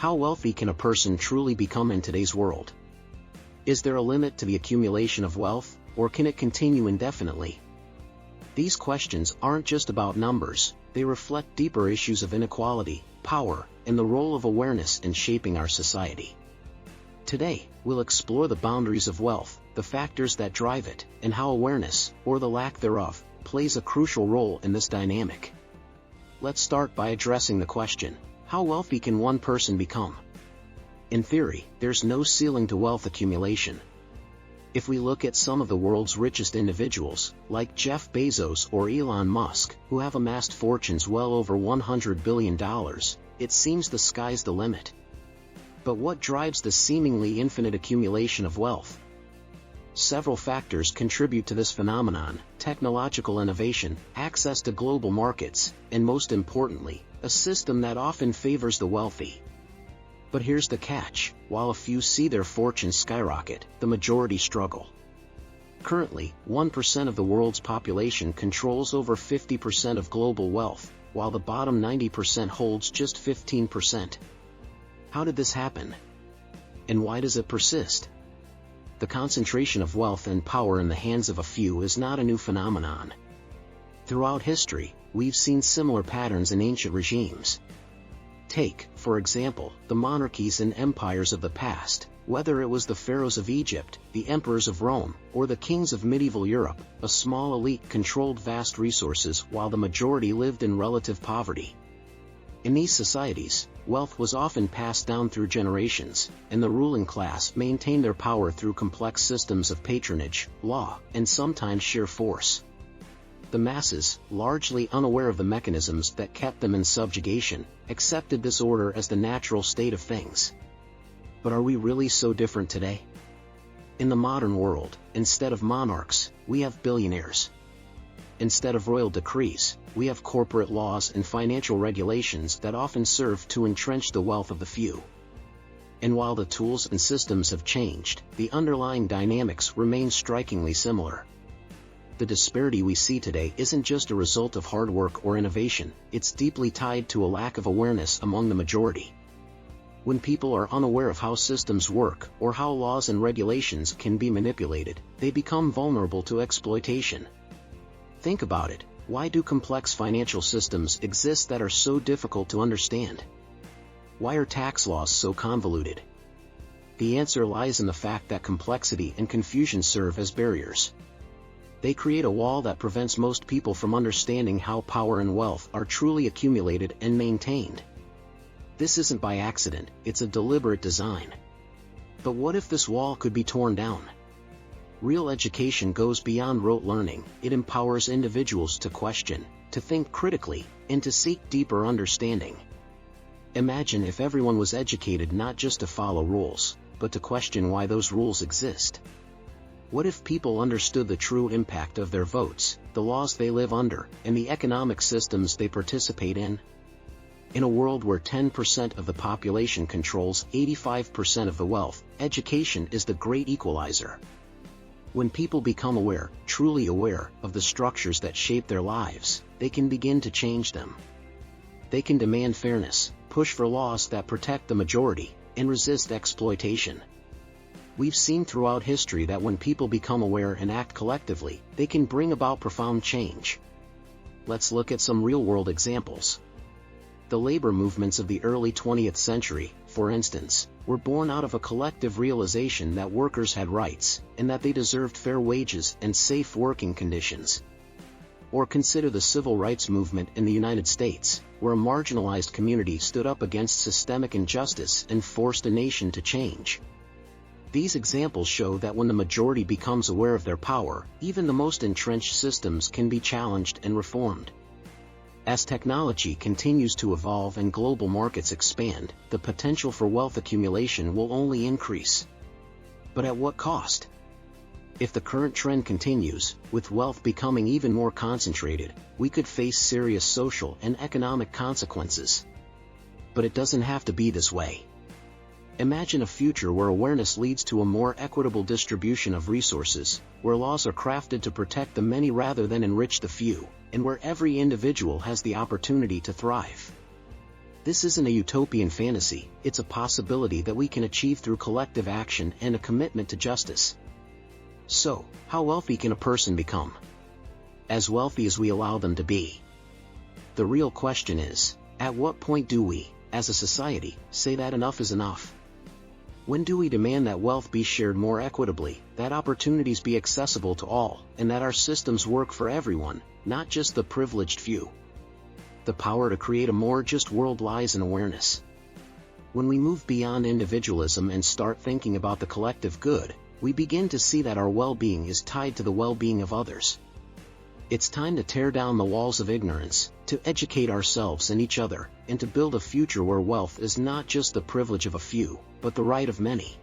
How wealthy can a person truly become in today's world? Is there a limit to the accumulation of wealth, or can it continue indefinitely? These questions aren't just about numbers, they reflect deeper issues of inequality, power, and the role of awareness in shaping our society. Today, we'll explore the boundaries of wealth, the factors that drive it, and how awareness, or the lack thereof, plays a crucial role in this dynamic. Let's start by addressing the question, how wealthy can one person become? In theory, there's no ceiling to wealth accumulation. If we look at some of the world's richest individuals, like Jeff Bezos or Elon Musk, who have amassed fortunes well over $100 billion, it seems the sky's the limit. But what drives the seemingly infinite accumulation of wealth? Several factors contribute to this phenomenon: technological innovation, access to global markets, and most importantly, a system that often favors the wealthy. But here's the catch: while a few see their fortunes skyrocket, the majority struggle. Currently, 1% of the world's population controls over 50% of global wealth, while the bottom 90% holds just 15%. How did this happen? And why does it persist? The concentration of wealth and power in the hands of a few is not a new phenomenon. Throughout history, we've seen similar patterns in ancient regimes. Take, for example, the monarchies and empires of the past. Whether it was the pharaohs of Egypt, the emperors of Rome, or the kings of medieval Europe, a small elite controlled vast resources while the majority lived in relative poverty. In these societies, wealth was often passed down through generations, and the ruling class maintained their power through complex systems of patronage, law, and sometimes sheer force. The masses, largely unaware of the mechanisms that kept them in subjugation, accepted this order as the natural state of things. But are we really so different today? In the modern world, instead of monarchs, we have billionaires. Instead of royal decrees, we have corporate laws and financial regulations that often serve to entrench the wealth of the few. And while the tools and systems have changed, the underlying dynamics remain strikingly similar. The disparity we see today isn't just a result of hard work or innovation, it's deeply tied to a lack of awareness among the majority. When people are unaware of how systems work, or how laws and regulations can be manipulated, they become vulnerable to exploitation. Think about it: why do complex financial systems exist that are so difficult to understand? Why are tax laws so convoluted? The answer lies in the fact that complexity and confusion serve as barriers. They create a wall that prevents most people from understanding how power and wealth are truly accumulated and maintained. This isn't by accident, it's a deliberate design. But what if this wall could be torn down? Real education goes beyond rote learning. It empowers individuals to question, to think critically, and to seek deeper understanding. Imagine if everyone was educated not just to follow rules, but to question why those rules exist. What if people understood the true impact of their votes, the laws they live under, and the economic systems they participate in? In a world where 10% of the population controls 85% of the wealth, education is the great equalizer. When people become aware, truly aware, of the structures that shape their lives, they can begin to change them. They can demand fairness, push for laws that protect the majority, and resist exploitation. We've seen throughout history that when people become aware and act collectively, they can bring about profound change. Let's look at some real-world examples. The labor movements of the early 20th century, for instance, were born out of a collective realization that workers had rights, and that they deserved fair wages and safe working conditions. Or consider the civil rights movement in the United States, where a marginalized community stood up against systemic injustice and forced a nation to change. These examples show that when the majority becomes aware of their power, even the most entrenched systems can be challenged and reformed. As technology continues to evolve and global markets expand, the potential for wealth accumulation will only increase. But at what cost? If the current trend continues, with wealth becoming even more concentrated, we could face serious social and economic consequences. But it doesn't have to be this way. Imagine a future where awareness leads to a more equitable distribution of resources, where laws are crafted to protect the many rather than enrich the few, and where every individual has the opportunity to thrive. This isn't a utopian fantasy, it's a possibility that we can achieve through collective action and a commitment to justice. So, how wealthy can a person become? As wealthy as we allow them to be. The real question is, at what point do we, as a society, say that enough is enough? When do we demand that wealth be shared more equitably, that opportunities be accessible to all, and that our systems work for everyone, not just the privileged few? The power to create a more just world lies in awareness. When we move beyond individualism and start thinking about the collective good, we begin to see that our well-being is tied to the well-being of others. It's time to tear down the walls of ignorance, to educate ourselves and each other, and to build a future where wealth is not just the privilege of a few, but the right of many.